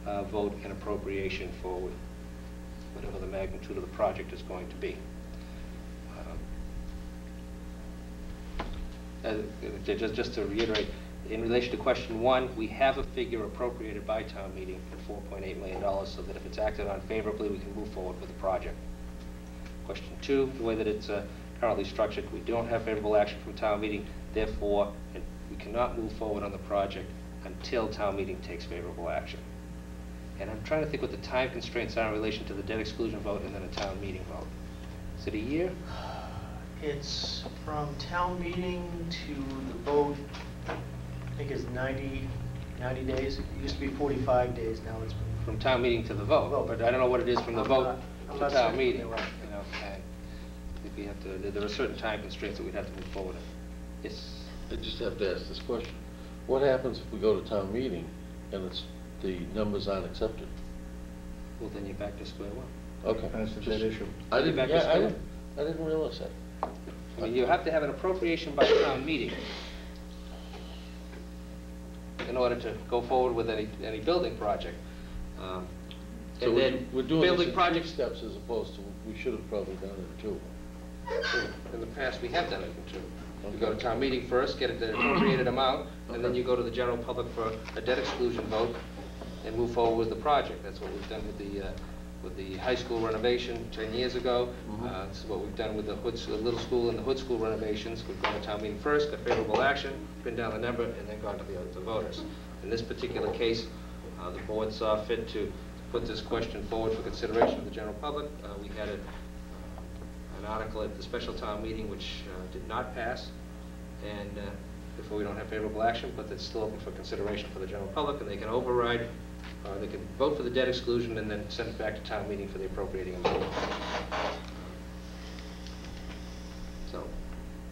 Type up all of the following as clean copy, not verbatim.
vote an appropriation for whatever the magnitude of the project is going to be. Just to reiterate, in relation to question 1, we have a figure appropriated by town meeting for $4.8 million, so that if it's acted on favorably, we can move forward with the project. Question 2, the way that it's currently structured, we don't have favorable action from town meeting, therefore we cannot move forward on the project until town meeting takes favorable action. And I'm trying to think what the time constraints are in relation to the debt exclusion vote and then a town meeting vote. Is it a year? It's from town meeting to the vote, I think it's 90 days. It used to be 45 days, now it's been... From town meeting to the vote, but I don't know what it is from the vote to town meeting. Right. You know, I think we have to, there are certain time constraints that we'd have to move forward in. Yes? I just have to ask this question. What happens if we go to town meeting and the numbers aren't accepted? Well, then you're back to square one. Okay. That's a dead issue. I didn't realize that. I mean, you have to have an appropriation by town meeting in order to go forward with any building project. So And then we're doing building this in project 3 steps as opposed to, we should have probably done it in 2. In the past, we have done it in 2. You go to town meeting first, get the appropriated amount, and then you go to the general public for a debt exclusion vote and move forward with the project. That's what we've done with the high school renovation 10 years ago. This is what we've done with the little school and the Hood school renovations. We've gone to town meeting first, got favorable action, pinned down the number, and then gone to the voters. In this particular case, the board saw fit to put this question forward for consideration of the general public. We had an article at the special town meeting which did not pass, and therefore we don't have favorable action, but it's still open for consideration for the general public, and they can override, they can vote for the debt exclusion and then send it back to town meeting for the appropriating amount. So,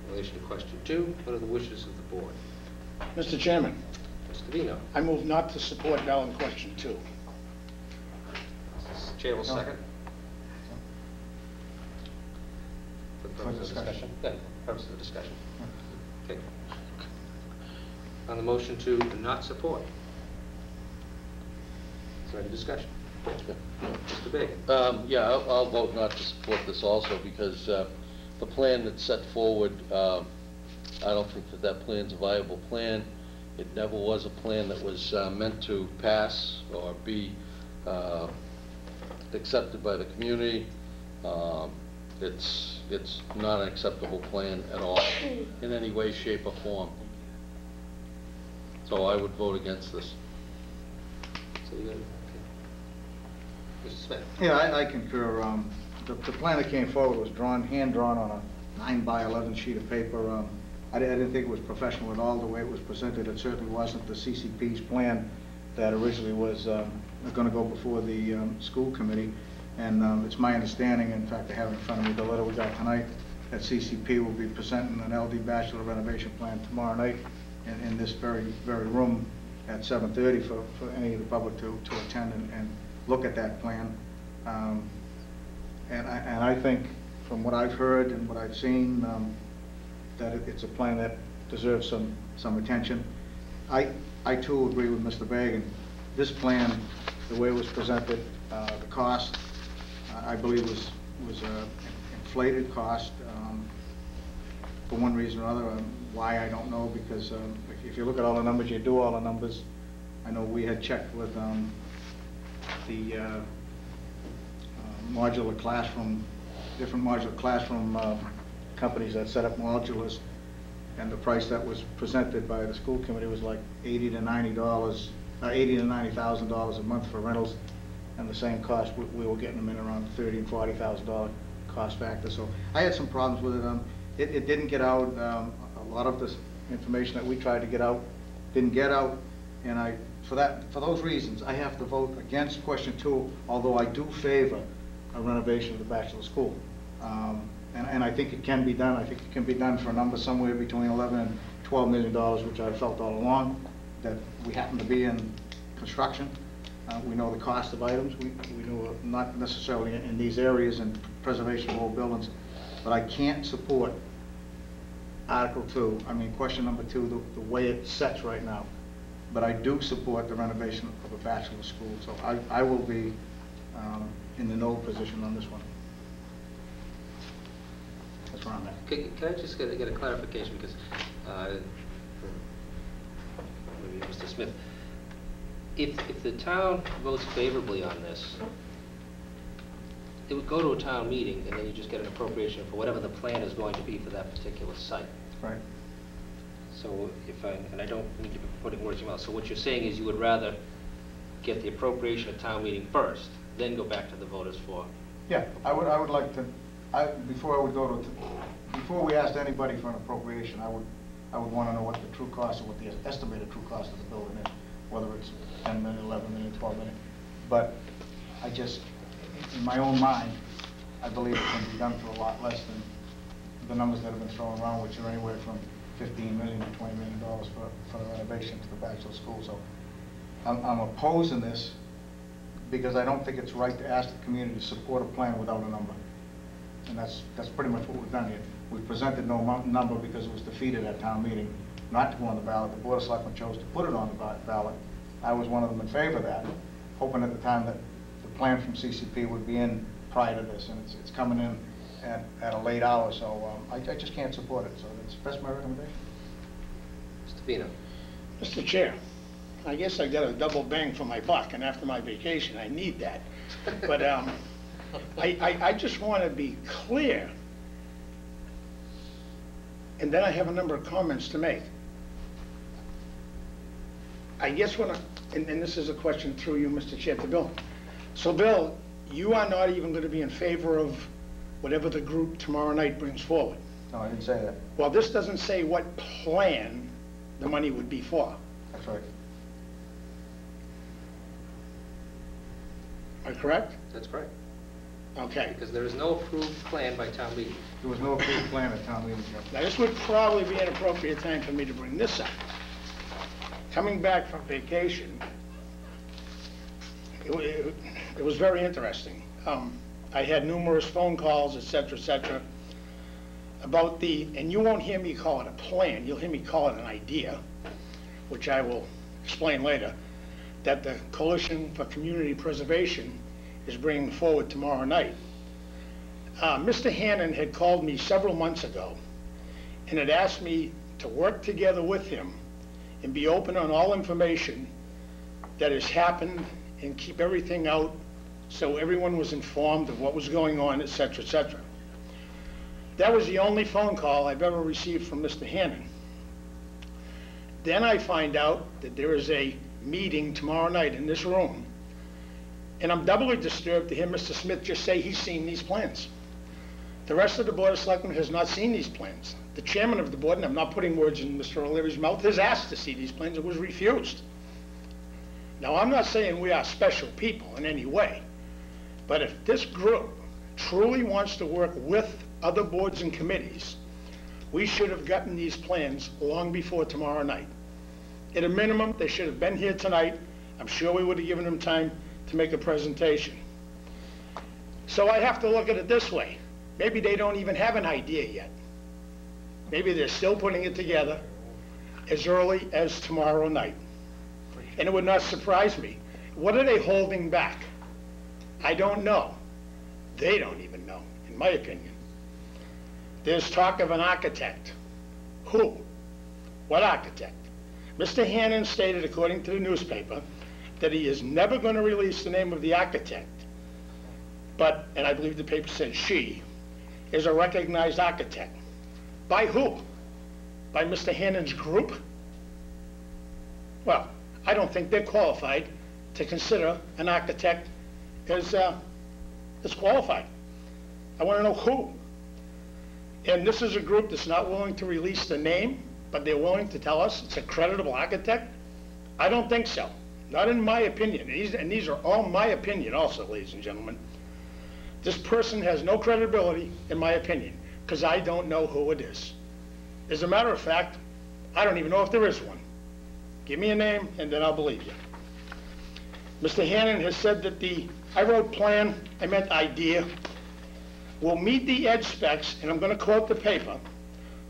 in relation to question 2, what are the wishes of the board? Mr. Chairman, Mr. Vino. I move not to support ballot question 2. Chair will second. For the purpose of discussion. Yeah, purpose of the discussion. Okay. On the motion to not support. Is there any discussion? Mr. Bagan. Yeah, I'll vote not to support this also because the plan that's set forward, I don't think that plan's a viable plan. It never was a plan that was meant to pass or be accepted by the community. It's not an acceptable plan at all in any way, shape, or form. So I would vote against this. So you got it. Okay. Mr. Smith. Yeah, I concur. The plan that came forward was hand-drawn on a 9x11 sheet of paper. I didn't think it was professional at all the way it was presented. It certainly wasn't the CCP's plan that originally was going to go before the school committee. And it's my understanding, in fact I have in front of me the letter we got tonight, that CCP will be presenting an LD bachelor renovation plan tomorrow night in this very room at 7:30 for any of the public to attend and look at that plan. And I think from what I've heard and what I've seen, that it's a plan that deserves some attention. I too agree with Mr. Bagan. This plan, the way it was presented, the cost, I believe was inflated cost for one reason or another. Why, I don't know, because if you look at all the numbers, you do all the numbers. I know we had checked with the modular classroom, different modular classroom companies that set up modulars, and the price that was presented by the school committee was like $80,000 to $90,000 a month for rentals, and the same cost we were getting them in around $30,000 and $40,000 cost factor. So I had some problems with it. It didn't get out. A lot of this information that we tried to get out didn't get out, and for those reasons I have to vote against question 2, although I do favor a renovation of the bachelor school. And I think it can be done. I think it can be done for a number somewhere between $11 and $12 million, which I felt all along, that we happen to be in construction. We know the cost of items. We know not necessarily in these areas and preservation of old buildings, but I can't support Article 2. I mean, question number 2, the way it sets right now. but I do support the renovation of a bachelor school, so I will be in the no position on this one. That's where I'm at. Can I just get a clarification, because, maybe Mr. Smith, if the town votes favorably on this, it would go to a town meeting, and then you just get an appropriation for whatever the plan is going to be for that particular site. Right. So and I don't mean to be putting words in your mouth, so what you're saying is you would rather get the appropriation at town meeting first, then go back to the voters for... Yeah, I would like to, before we asked anybody for an appropriation, I would want to know what the true cost, or what the estimated true cost of the building is, whether it's 10 million, 11 million, 12 million. But I just, in my own mind, I believe it can be done for a lot less than the numbers that have been thrown around, which are anywhere from $15 million to $20 million for the renovation to the bachelor school. So I'm opposing this because I don't think it's right to ask the community to support a plan without a number. And that's pretty much what we've done here. We presented no number because it was defeated at town meeting, not to go on the ballot. The Board of Selectmen chose to put it on the ballot. I was one of them in favor of that, hoping at the time that the plan from CCP would be in prior to this, and it's coming in at a late hour, so I just can't support it. So that's my recommendation. Mr. Pino. Mr. Chair, I guess I got a double bang for my buck, and after my vacation, I need that. But I just want to be clear, and then I have a number of comments to make. I guess and this is a question through you, Mr. Chair, to Bill. So, Bill, you are not even going to be in favor of whatever the group tomorrow night brings forward? No, I didn't say that. Well, this doesn't say what plan the money would be for. That's right. Am I correct? That's correct. Okay. Because there is no approved plan by town meeting. There was no approved plan at town meeting. Now, this would probably be an appropriate time for me to bring this up. Coming back from vacation, it was very interesting. I had numerous phone calls, et cetera, about and you won't hear me call it a plan, you'll hear me call it an idea, which I will explain later, that the Coalition for Community Preservation is bringing forward tomorrow night. Mr. Hannon had called me several months ago and had asked me to work together with him and be open on all information that has happened and keep everything out so everyone was informed of what was going on, et cetera. That was the only phone call I've ever received from Mr. Hannon. Then I find out that there is a meeting tomorrow night in this room, and I'm doubly disturbed to hear Mr. Smith just say he's seen these plans. The rest of the Board of Selectmen has not seen these plans. The chairman of the board, and I'm not putting words in Mr. O'Leary's mouth, has asked to see these plans and was refused. Now, I'm not saying we are special people in any way, but if this group truly wants to work with other boards and committees, we should have gotten these plans long before tomorrow night. At a minimum, they should have been here tonight. I'm sure we would have given them time to make a presentation. So I have to look at it this way. Maybe they don't even have an idea yet. Maybe they're still putting it together as early as tomorrow night. And it would not surprise me. What are they holding back? I don't know. They don't even know, in my opinion. There's talk of an architect. Who? What architect? Mr. Hannon stated, according to the newspaper, that he is never going to release the name of the architect, but, and I believe the paper said she, is a recognized architect. By who? By Mr. Hannon's group? Well, I don't think they're qualified to consider an architect as qualified. I want to know who. And this is a group that's not willing to release the name, but they're willing to tell us it's a creditable architect? I don't think so. Not in my opinion. And these are all my opinion also, ladies and gentlemen. This person has no credibility, in my opinion, because I don't know who it is. As a matter of fact, I don't even know if there is one. Give me a name, and then I'll believe you. Mr. Hannon has said that I wrote plan, I meant idea, will meet the edge specs, and I'm going to quote the paper,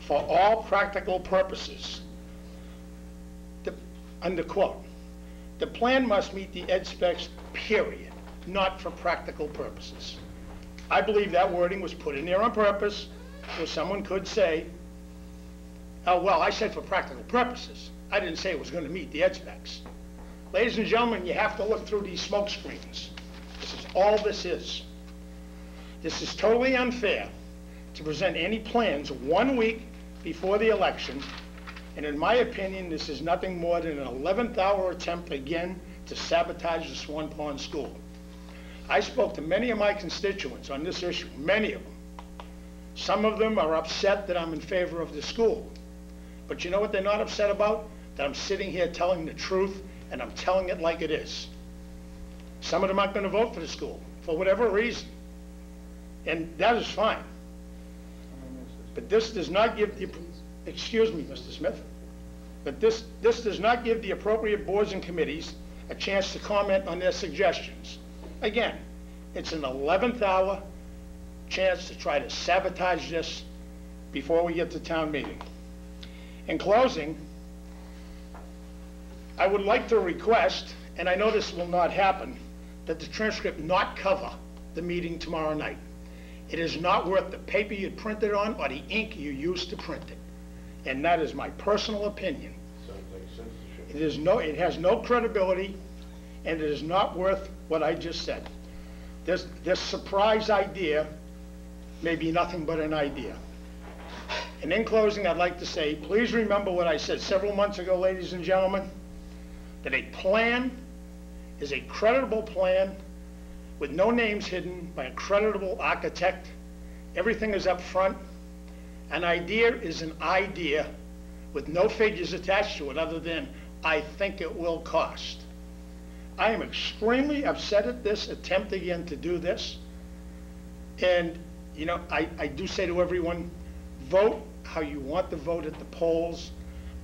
for all practical purposes. under quote, "The plan must meet the ed specs, period, not for practical purposes." I believe that wording was put in there on purpose, so someone could say, "Oh, well, I said for practical purposes. I didn't say it was going to meet the ed specs." Ladies and gentlemen, you have to look through these smoke screens. This is all this is. This is totally unfair to present any plans 1 week before the election, and in my opinion, this is nothing more than an 11th hour attempt again to sabotage the Swan Pond School. I spoke to many of my constituents on this issue, many of them. Some of them are upset that I'm in favor of the school. But you know what they're not upset about? That I'm sitting here telling the truth, and I'm telling it like it is. Some of them aren't going to vote for the school, for whatever reason. And that is fine. But this does not give the, excuse me, Mr. Smith, but this does not give the appropriate boards and committees a chance to comment on their suggestions. Again, it's an 11th hour chance to try to sabotage this before we get to town meeting. In closing, I would like to request, and I know this will not happen, that the transcript not cover the meeting tomorrow night. It is not worth the paper you printed on or the ink you used to print it. And that is my personal opinion. Sounds like censorship. It has no credibility, and it is not worth what I just said. This surprise idea may be nothing but an idea. And in closing, I'd like to say, please remember what I said several months ago, ladies and gentlemen, that a plan is a creditable plan with no names hidden by a creditable architect. Everything is up front. An idea is an idea with no figures attached to it other than, I think it will cost. I am extremely upset at this attempt again to do this. And, you know, I do say to everyone, vote how you want to vote at the polls.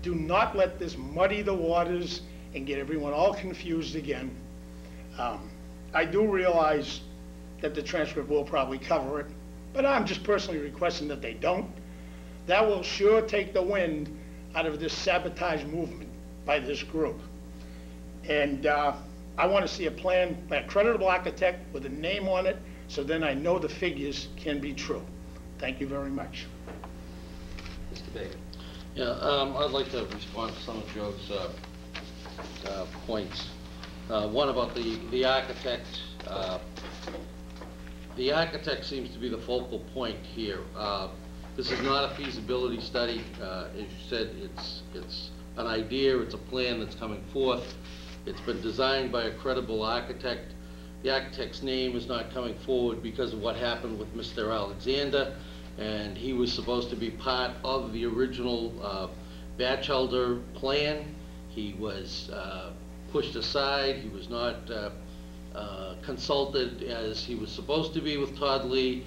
Do not let this muddy the waters and get everyone all confused again. I do realize that the transcript will probably cover it, but I'm just personally requesting that they don't. That will sure take the wind out of this sabotage movement by this group. And I want to see a plan by a creditable architect with a name on it, so then I know the figures can be true. Thank you very much. Mr. Baker. Yeah, I'd like to respond to some of Joe's points. One about the architect. The architect seems to be the focal point here. This is not a feasibility study. As you said, it's an idea, it's a plan that's coming forth. It's been designed by a credible architect. The architect's name is not coming forward because of what happened with Mr. Alexander, and he was supposed to be part of the original Batchelder plan. He was pushed aside. He was not consulted as he was supposed to be with Todd Lee,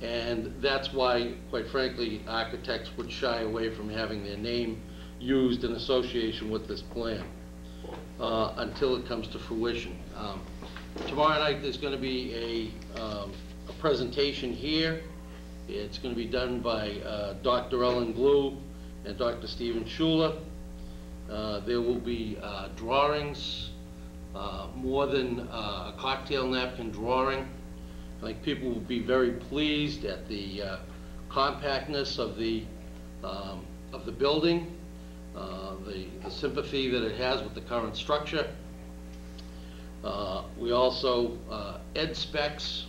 and that's why, quite frankly, architects would shy away from having their name used in association with this plan until it comes to fruition. Tomorrow night there's going to be a presentation here. It's going to be done by Dr. Ellen Glue and Dr. Stephen Schuler. There will be drawings, more than a cocktail napkin drawing. I think people will be very pleased at the compactness of the building, the sympathy that it has with the current structure. We also, ed specs.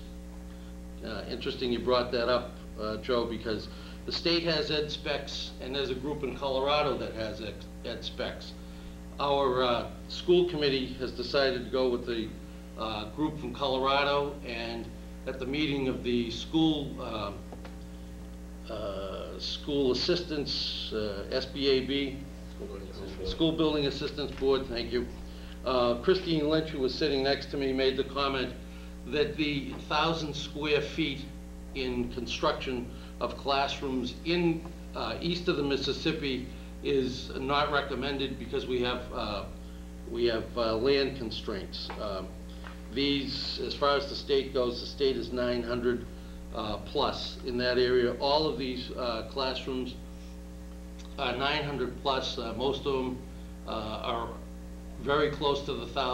Interesting you brought that up, Joe, because the state has ed specs, and there's a group in Colorado that has ed specs. Our school committee has decided to go with the group from Colorado, and at the meeting of the school assistants, SBAB, School Building Assistance Board, thank you. Christine Lynch, who was sitting next to me, made the comment that the 1,000 square feet in construction of classrooms in east of the Mississippi is not recommended because we have land constraints. These, as far as the state goes, the state is 900 plus in that area. All of these classrooms are 900 plus. Most of them are very close to the 1,000